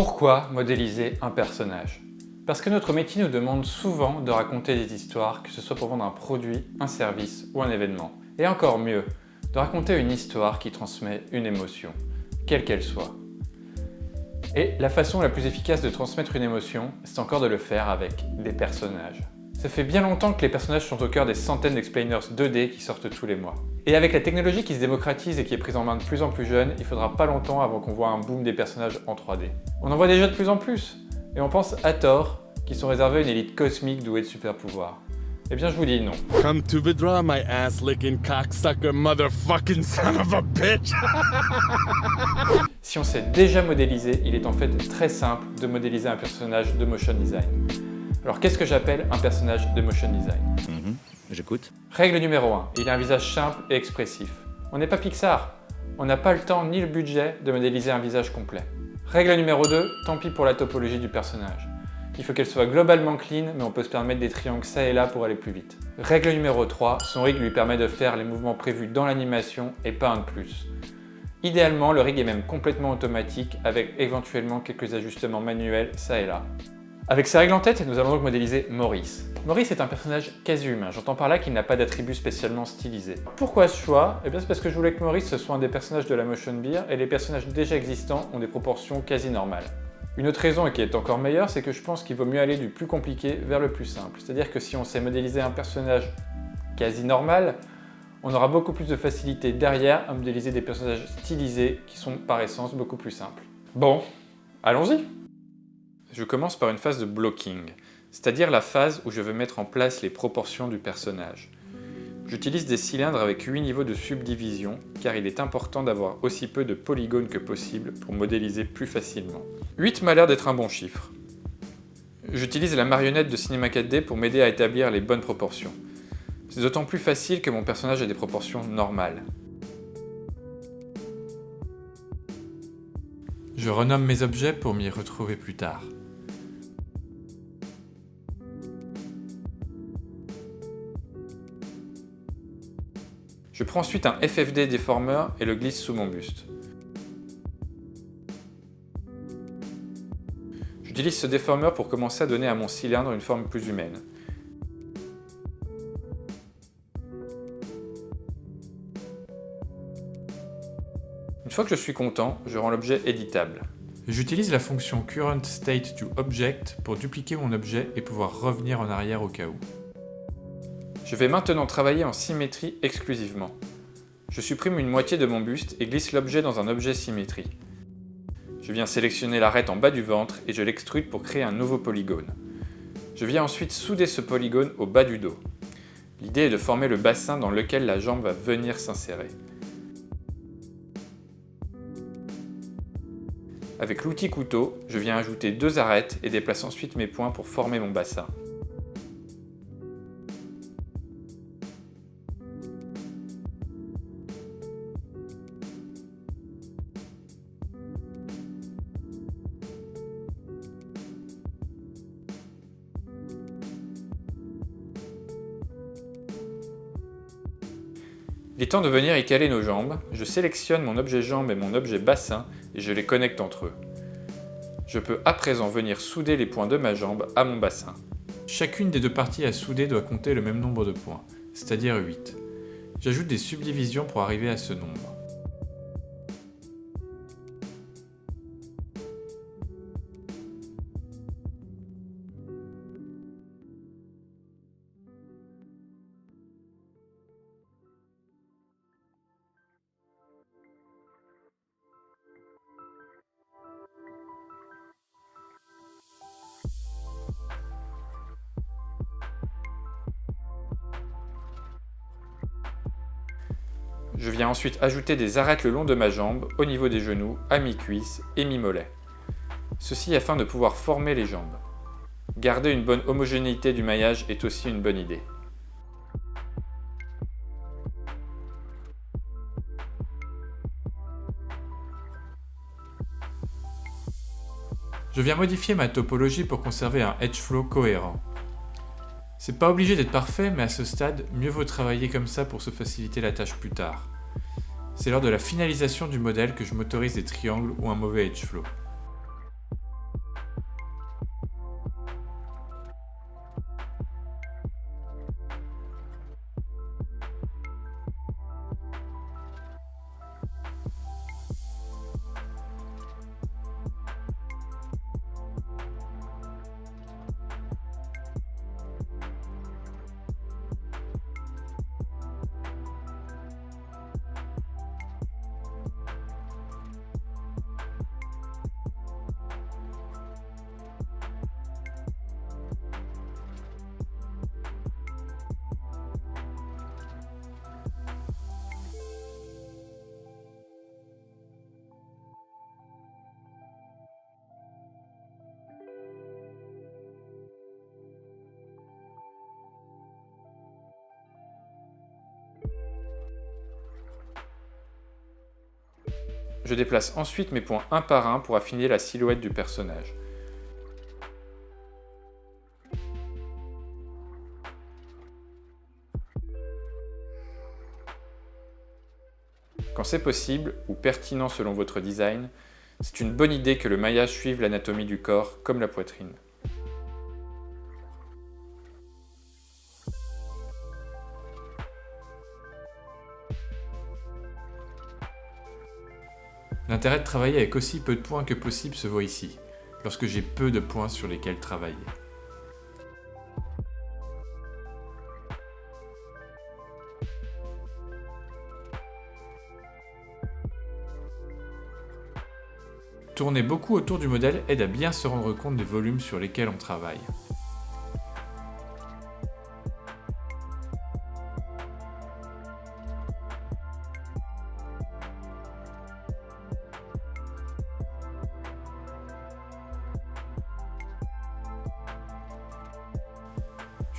Pourquoi modéliser un personnage? Parce que notre métier nous demande souvent de raconter des histoires, que ce soit pour vendre un produit, un service ou un événement. Et encore mieux, de raconter une histoire qui transmet une émotion, quelle qu'elle soit. Et la façon la plus efficace de transmettre une émotion, c'est encore de le faire avec des personnages. Ça fait bien longtemps que les personnages sont au cœur des centaines d'explainers 2D qui sortent tous les mois. Et avec la technologie qui se démocratise et qui est prise en main de plus en plus jeunes, il faudra pas longtemps avant qu'on voit un boom des personnages en 3D. On en voit déjà de plus en plus, et on pense à tort qu'ils sont réservés à une élite cosmique douée de super pouvoirs. Eh bien je vous dis non. Come to the draw, my ass-licking cocksucker motherfucking son of a bitch! Si on sait déjà modéliser, il est en fait très simple de modéliser un personnage de motion design. Alors qu'est-ce que j'appelle un personnage de motion design? J'écoute. Règle numéro 1, il a un visage simple et expressif. On n'est pas Pixar, on n'a pas le temps ni le budget de modéliser un visage complet. Règle numéro 2, tant pis pour la topologie du personnage. Il faut qu'elle soit globalement clean, mais on peut se permettre des triangles ça et là pour aller plus vite. Règle numéro 3, son rig lui permet de faire les mouvements prévus dans l'animation et pas un de plus. Idéalement, le rig est même complètement automatique avec éventuellement quelques ajustements manuels ça et là. Avec ces règles en tête, nous allons donc modéliser Maurice. Maurice est un personnage quasi humain, j'entends par là qu'il n'a pas d'attributs spécialement stylisés. Pourquoi ce choix? Eh bien c'est parce que je voulais que Maurice ce soit un des personnages de la Motion Beer et les personnages déjà existants ont des proportions quasi normales. Une autre raison, et qui est encore meilleure, c'est que je pense qu'il vaut mieux aller du plus compliqué vers le plus simple. C'est-à-dire que si on sait modéliser un personnage quasi normal, on aura beaucoup plus de facilité derrière à modéliser des personnages stylisés qui sont par essence beaucoup plus simples. Bon, allons-y! Je commence par une phase de blocking, c'est-à-dire la phase où je veux mettre en place les proportions du personnage. J'utilise des cylindres avec 8 niveaux de subdivision, car il est important d'avoir aussi peu de polygones que possible pour modéliser plus facilement. 8 m'a l'air d'être un bon chiffre. J'utilise la marionnette de Cinema 4D pour m'aider à établir les bonnes proportions. C'est d'autant plus facile que mon personnage a des proportions normales. Je renomme mes objets pour m'y retrouver plus tard. Je prends ensuite un FFD Deformer et le glisse sous mon buste. J'utilise ce déformer pour commencer à donner à mon cylindre une forme plus humaine. Une fois que je suis content, je rends l'objet éditable. J'utilise la fonction Current State to Object pour dupliquer mon objet et pouvoir revenir en arrière au cas où. Je vais maintenant travailler en symétrie exclusivement. Je supprime une moitié de mon buste et glisse l'objet dans un objet symétrie. Je viens sélectionner l'arête en bas du ventre et je l'extrude pour créer un nouveau polygone. Je viens ensuite souder ce polygone au bas du dos. L'idée est de former le bassin dans lequel la jambe va venir s'insérer. Avec l'outil couteau, je viens ajouter 2 arêtes et déplace ensuite mes points pour former mon bassin. Il est temps de venir y caler nos jambes, je sélectionne mon objet jambe et mon objet bassin et je les connecte entre eux. Je peux à présent venir souder les points de ma jambe à mon bassin. Chacune des deux parties à souder doit compter le même nombre de points, c'est-à-dire 8. J'ajoute des subdivisions pour arriver à ce nombre. Je viens ensuite ajouter des arêtes le long de ma jambe, au niveau des genoux, à mi-cuisse et mi-mollet. Ceci afin de pouvoir former les jambes. Garder une bonne homogénéité du maillage est aussi une bonne idée. Je viens modifier ma topologie pour conserver un edge flow cohérent. C'est pas obligé d'être parfait, mais à ce stade, mieux vaut travailler comme ça pour se faciliter la tâche plus tard. C'est lors de la finalisation du modèle que je m'autorise des triangles ou un mauvais edge flow. Je déplace ensuite mes points un par un pour affiner la silhouette du personnage. Quand c'est possible, ou pertinent selon votre design, c'est une bonne idée que le maillage suive l'anatomie du corps, comme la poitrine. L'intérêt de travailler avec aussi peu de points que possible se voit ici, lorsque j'ai peu de points sur lesquels travailler. Tourner beaucoup autour du modèle aide à bien se rendre compte des volumes sur lesquels on travaille.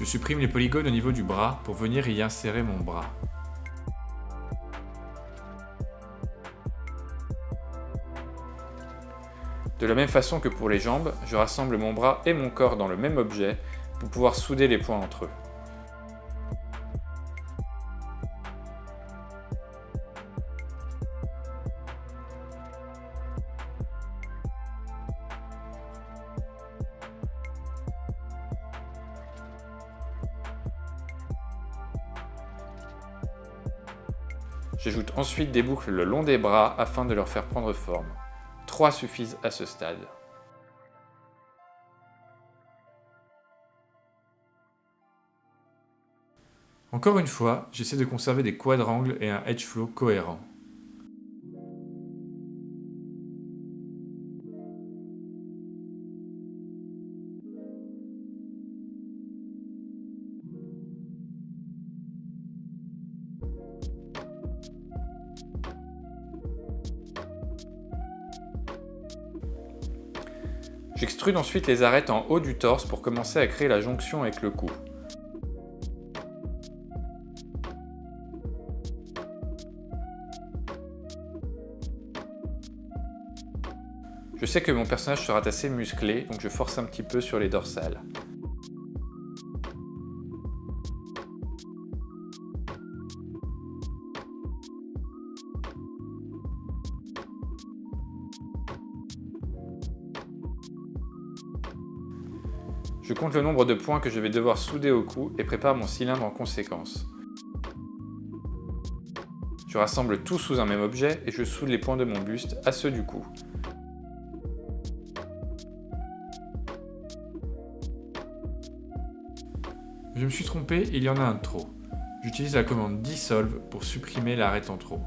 Je supprime les polygones au niveau du bras pour venir y insérer mon bras. De la même façon que pour les jambes, je rassemble mon bras et mon corps dans le même objet pour pouvoir souder les points entre eux. J'ajoute ensuite des boucles le long des bras afin de leur faire prendre forme. 3 suffisent à ce stade. Encore une fois, j'essaie de conserver des quadrangles et un edge flow cohérent. J'extrude ensuite les arêtes en haut du torse pour commencer à créer la jonction avec le cou. Je sais que mon personnage sera assez musclé, donc je force un petit peu sur les dorsales. Je compte le nombre de points que je vais devoir souder au cou et prépare mon cylindre en conséquence. Je rassemble tout sous un même objet et je soude les points de mon buste à ceux du cou. Je me suis trompé, il y en a un de trop. J'utilise la commande Dissolve pour supprimer l'arête en trop.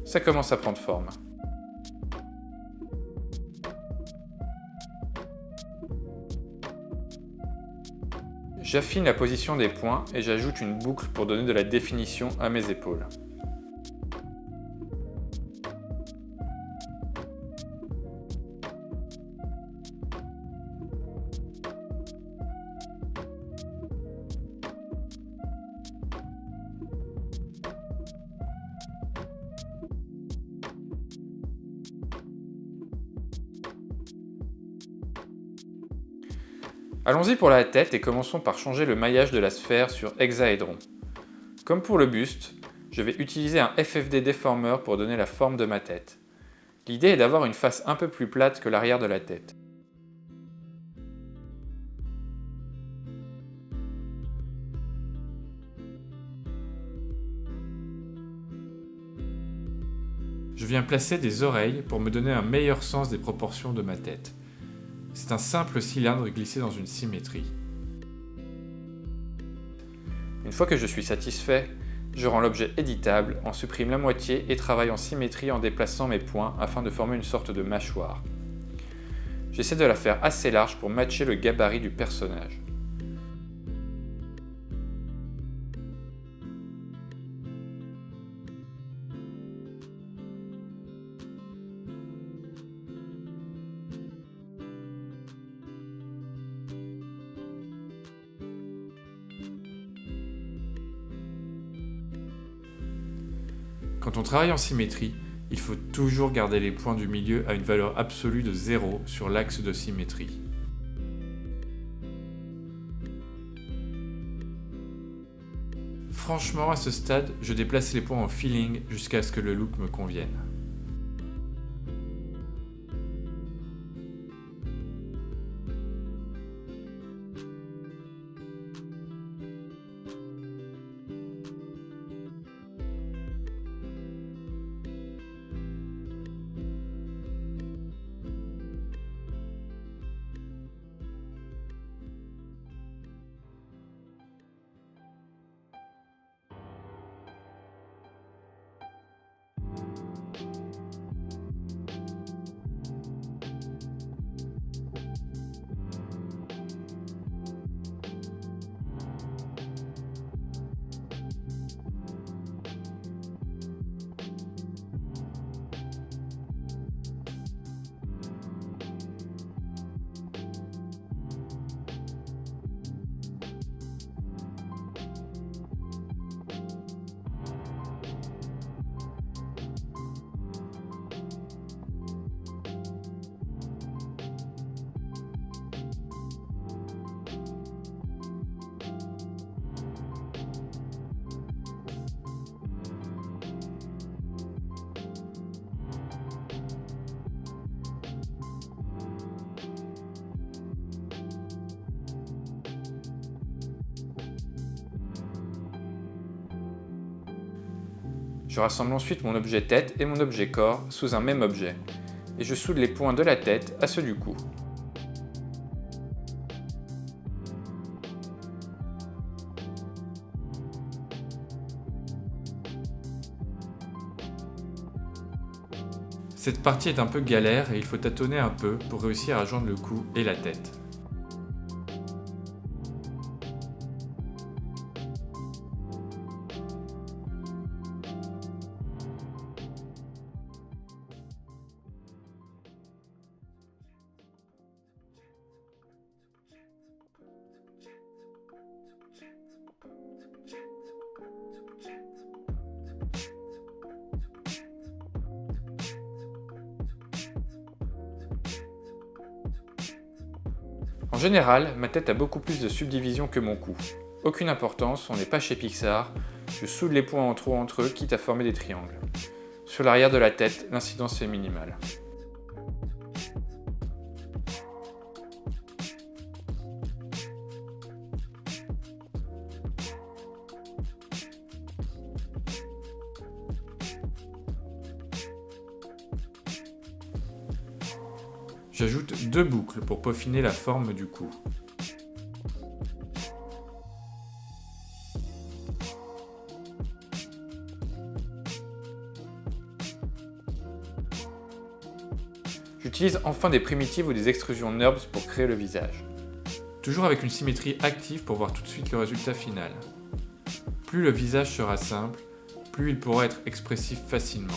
Ça commence à prendre forme. J'affine la position des points et j'ajoute une boucle pour donner de la définition à mes épaules. Allons-y pour la tête et commençons par changer le maillage de la sphère sur hexaédron. Comme pour le buste, je vais utiliser un FFD Deformer pour donner la forme de ma tête. L'idée est d'avoir une face un peu plus plate que l'arrière de la tête. Je viens placer des oreilles pour me donner un meilleur sens des proportions de ma tête. C'est un simple cylindre glissé dans une symétrie. Une fois que je suis satisfait, je rends l'objet éditable, en supprime la moitié et travaille en symétrie en déplaçant mes points afin de former une sorte de mâchoire. J'essaie de la faire assez large pour matcher le gabarit du personnage. Quand on travaille en symétrie, il faut toujours garder les points du milieu à une valeur absolue de 0 sur l'axe de symétrie. Franchement, à ce stade, je déplace les points en feeling jusqu'à ce que le look me convienne. Je rassemble ensuite mon objet tête et mon objet corps sous un même objet, et je soude les points de la tête à ceux du cou. Cette partie est un peu galère et il faut tâtonner un peu pour réussir à joindre le cou et la tête. En général, ma tête a beaucoup plus de subdivisions que mon cou. Aucune importance, on n'est pas chez Pixar, je soude les points en trop entre eux, quitte à former des triangles. Sur l'arrière de la tête, l'incidence est minimale. J'ajoute 2 boucles pour peaufiner la forme du cou. J'utilise enfin des primitives ou des extrusions NURBS pour créer le visage. Toujours avec une symétrie active pour voir tout de suite le résultat final. Plus le visage sera simple, plus il pourra être expressif facilement.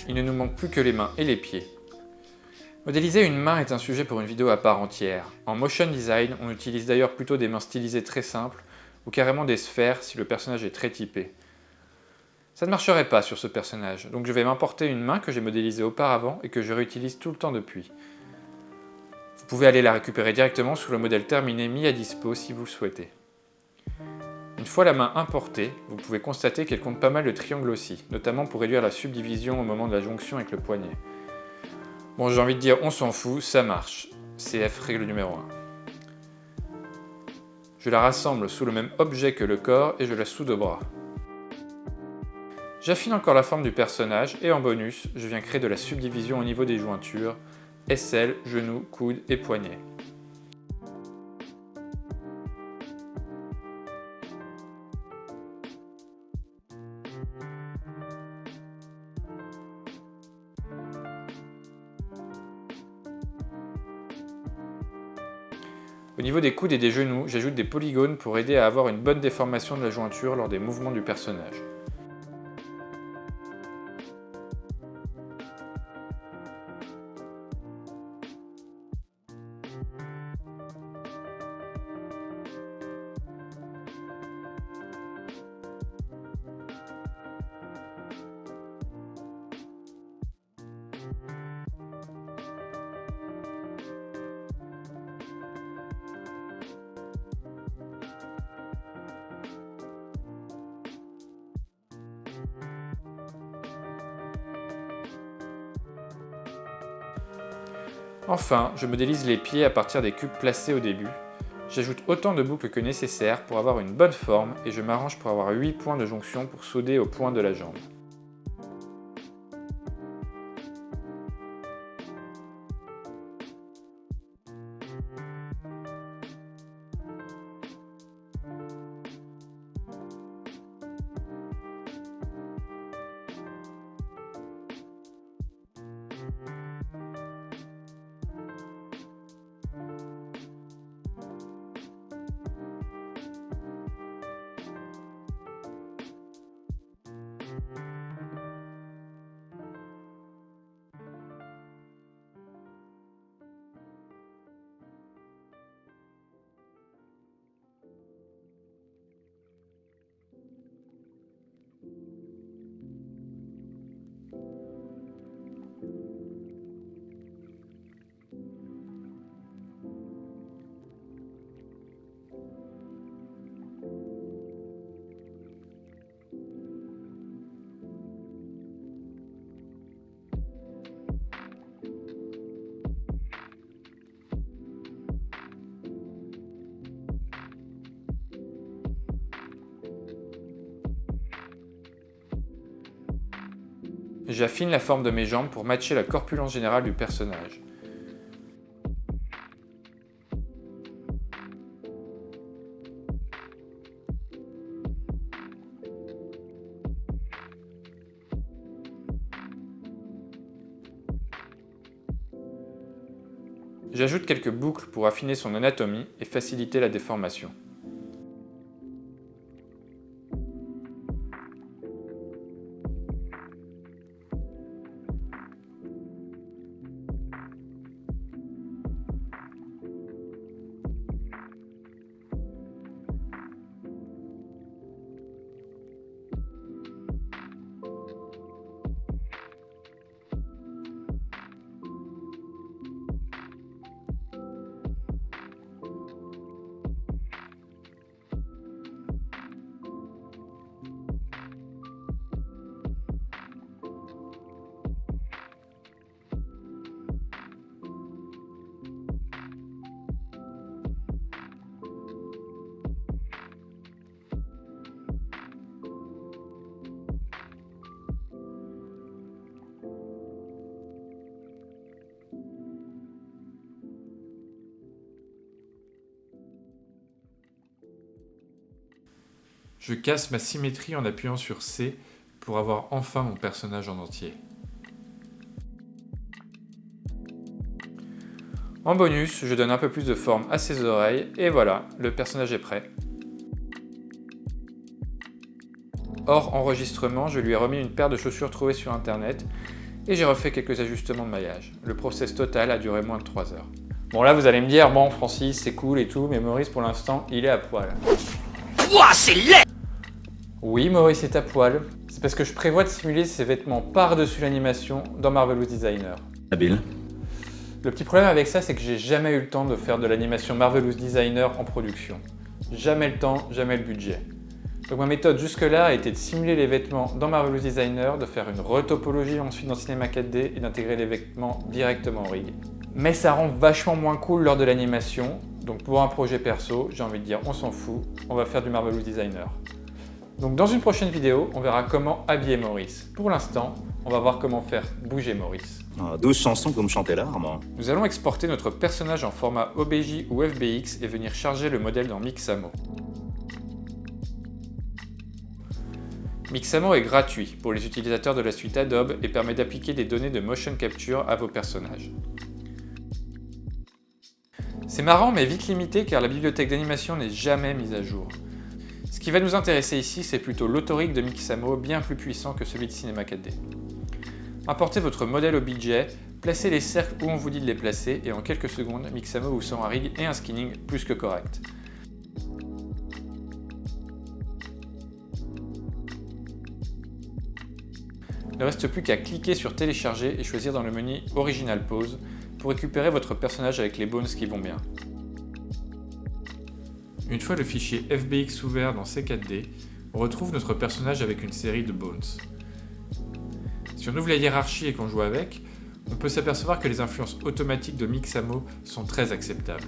Il ne nous manque plus que les mains et les pieds. Modéliser une main est un sujet pour une vidéo à part entière. En motion design, on utilise d'ailleurs plutôt des mains stylisées très simples, ou carrément des sphères si le personnage est très typé. Ça ne marcherait pas sur ce personnage, donc je vais m'importer une main que j'ai modélisée auparavant et que je réutilise tout le temps depuis. Vous pouvez aller la récupérer directement sous le modèle terminé mis à dispo si vous le souhaitez. fois la main importée, vous pouvez constater qu'elle compte pas mal de triangles aussi, notamment pour réduire la subdivision au moment de la jonction avec le poignet. Bon, j'ai envie de dire, on s'en fout, ça marche. CF règle numéro 1. Je la rassemble sous le même objet que le corps et je la soude au bras. J'affine encore la forme du personnage et en bonus, je viens créer de la subdivision au niveau des jointures, aisselle, genoux, coude et poignet. Au niveau des coudes et des genoux, j'ajoute des polygones pour aider à avoir une bonne déformation de la jointure lors des mouvements du personnage. Enfin, je modélise les pieds à partir des cubes placés au début. J'ajoute autant de boucles que nécessaire pour avoir une bonne forme et je m'arrange pour avoir 8 points de jonction pour souder au point de la jambe. J'affine la forme de mes jambes pour matcher la corpulence générale du personnage. J'ajoute quelques boucles pour affiner son anatomie et faciliter la déformation. Je casse ma symétrie en appuyant sur C pour avoir enfin mon personnage en entier. En bonus, je donne un peu plus de forme à ses oreilles et voilà, le personnage est prêt. Hors enregistrement, je lui ai remis une paire de chaussures trouvées sur internet et j'ai refait quelques ajustements de maillage. Le process total a duré moins de 3 heures. Bon là vous allez me dire, bon Francis c'est cool et tout, mais Maurice pour l'instant il est à poil. Ouah, c'est laid! Oui, Maurice est à poil. C'est parce que je prévois de simuler ses vêtements par-dessus l'animation dans Marvelous Designer. Habile. Le petit problème avec ça, c'est que j'ai jamais eu le temps de faire de l'animation Marvelous Designer en production. Jamais le temps, jamais le budget. Donc ma méthode jusque-là a été de simuler les vêtements dans Marvelous Designer, de faire une retopologie ensuite dans Cinema 4D et d'intégrer les vêtements directement au rig. Mais ça rend vachement moins cool lors de l'animation, donc pour un projet perso, j'ai envie de dire on s'en fout, on va faire du Marvelous Designer. Donc dans une prochaine vidéo, on verra comment habiller Maurice. Pour l'instant, on va voir comment faire bouger Maurice. 12 chansons que vous me chantez là, Armand. Nous allons exporter notre personnage en format OBJ ou FBX et venir charger le modèle dans Mixamo. Mixamo est gratuit pour les utilisateurs de la suite Adobe et permet d'appliquer des données de motion capture à vos personnages. C'est marrant mais vite limité car la bibliothèque d'animation n'est jamais mise à jour. Ce qui va nous intéresser ici, c'est plutôt l'autorique de Mixamo, bien plus puissant que celui de Cinema 4D. Importez votre modèle au budget, placez les cercles où on vous dit de les placer et en quelques secondes, Mixamo vous sort un rig et un skinning plus que correct. Il ne reste plus qu'à cliquer sur télécharger et choisir dans le menu Original Pose pour récupérer votre personnage avec les bones qui vont bien. Une fois le fichier FBX ouvert dans C4D, on retrouve notre personnage avec une série de bones. Si on ouvre la hiérarchie et qu'on joue avec, on peut s'apercevoir que les influences automatiques de Mixamo sont très acceptables.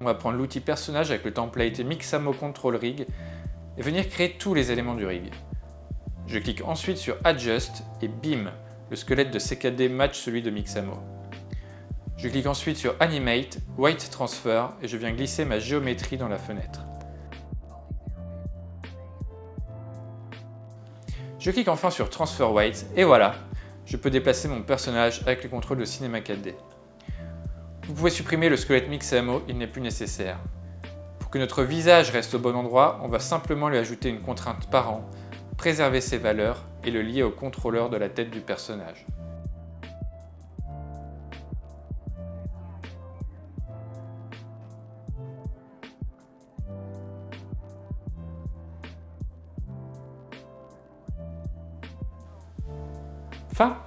On va prendre l'outil personnage avec le template Mixamo Control Rig et venir créer tous les éléments du rig. Je clique ensuite sur Adjust et bim, le squelette de C4D match celui de Mixamo. Je clique ensuite sur Animate, White Transfer et je viens glisser ma géométrie dans la fenêtre. Je clique enfin sur Transfer White et voilà, je peux déplacer mon personnage avec le contrôle de Cinema 4D. Vous pouvez supprimer le squelette Mixamo, il n'est plus nécessaire. Pour que notre visage reste au bon endroit, on va simplement lui ajouter une contrainte parent, préserver ses valeurs et le lier au contrôleur de la tête du personnage. Fin.